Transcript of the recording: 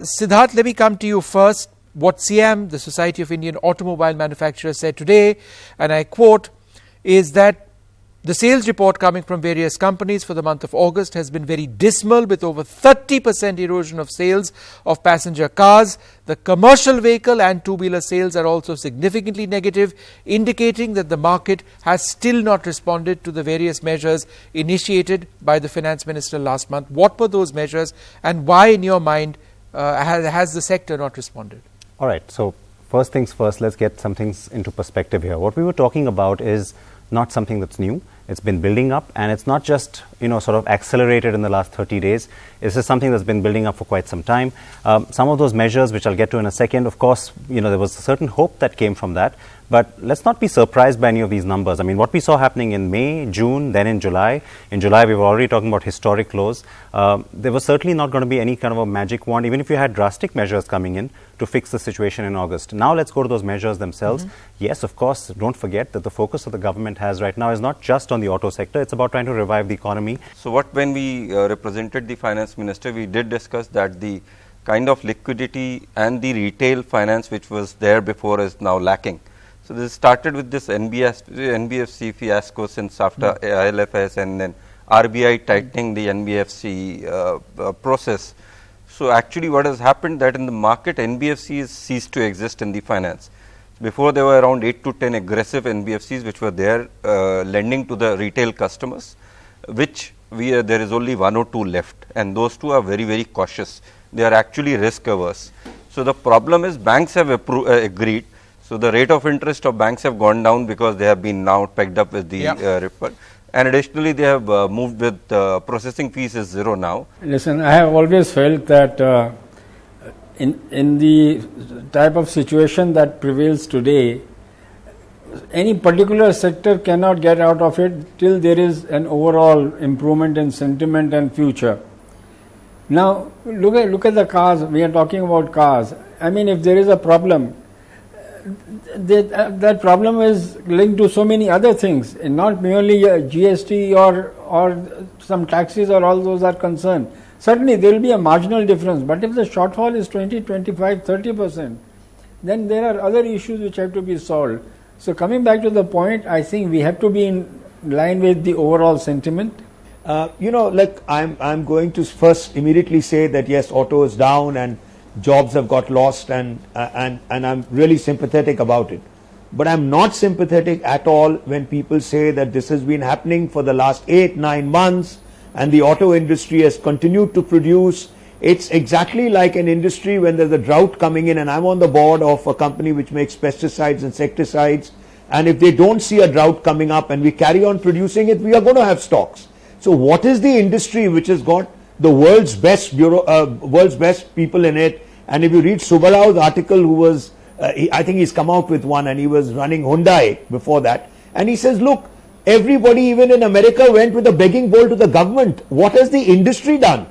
Siddharth, let me come to you first. What SIAM, the Society of Indian Automobile Manufacturers, said today, and I quote, is that the sales report coming from various companies for the month of August has been very dismal, with over 30% erosion of sales of passenger cars. The commercial vehicle and two-wheeler sales are also significantly negative, indicating that the market has still not responded to the various measures initiated by the Finance Minister last month. What were those measures, and why, in your mind, has the sector not responded? All right, so first things first, let's get some things into perspective here. What we were talking about is not something that's new. It's been building up, and it's not just, sort of accelerated in the last 30 days. This is something that's been building up for quite some time. Some of those measures, which I'll get to in a second, of course, there was a certain hope that came from that. But let's not be surprised by any of these numbers. I mean, what we saw happening in May, June, then in July. In July, we were already talking about historic lows. There was certainly not going to be any kind of a magic wand, even if you had drastic measures coming in to fix the situation in August. Now let's go to those measures themselves. Yes, of course, don't forget that the focus of the government has right now is not just on the auto sector. It's about trying to revive the economy. So when we represented the finance minister, we did discuss that the kind of liquidity and the retail finance which was there before is now lacking. So this started with this NBFC fiasco since after ILFS, and then RBI tightening the NBFC process. So actually what has happened that in the market, NBFCs ceased to exist in the finance. Before there were around 8 to 10 aggressive NBFCs which were there lending to the retail customers, which there is only 1 or 2 left, and those 2 are very, very cautious. They are actually risk averse. So the problem is banks have agreed. So the rate of interest of banks have gone down because they have been now pegged up with the ripple. And additionally, they have moved with processing fees is 0 now. Listen, I have always felt that in the type of situation that prevails today, any particular sector cannot get out of it till there is an overall improvement in sentiment and future. Now, look at the cars. We are talking about cars. I mean, if there is a problem, that problem is linked to so many other things, and not merely GST or some taxes or all those are concerned. Certainly there will be a marginal difference, but if the shortfall is 20, 25, 30%, then there are other issues which have to be solved. So coming back to the point, I think we have to be in line with the overall sentiment. I'm going to first immediately say that yes, auto is down and jobs have got lost, and I'm really sympathetic about it. But I'm not sympathetic at all when people say that this has been happening for the last 8-9 months and the auto industry has continued to produce. It's exactly like an industry when there's a drought coming in, and I'm on the board of a company which makes pesticides, insecticides, and if they don't see a drought coming up and we carry on producing it, we are going to have stocks. So what is the industry which has got the world's best people in it? And if you read Subbarao's article, who was, I think he's come out with one, and he was running Hyundai before that. And he says, look, everybody, even in America, went with a begging bowl to the government. What has the industry done?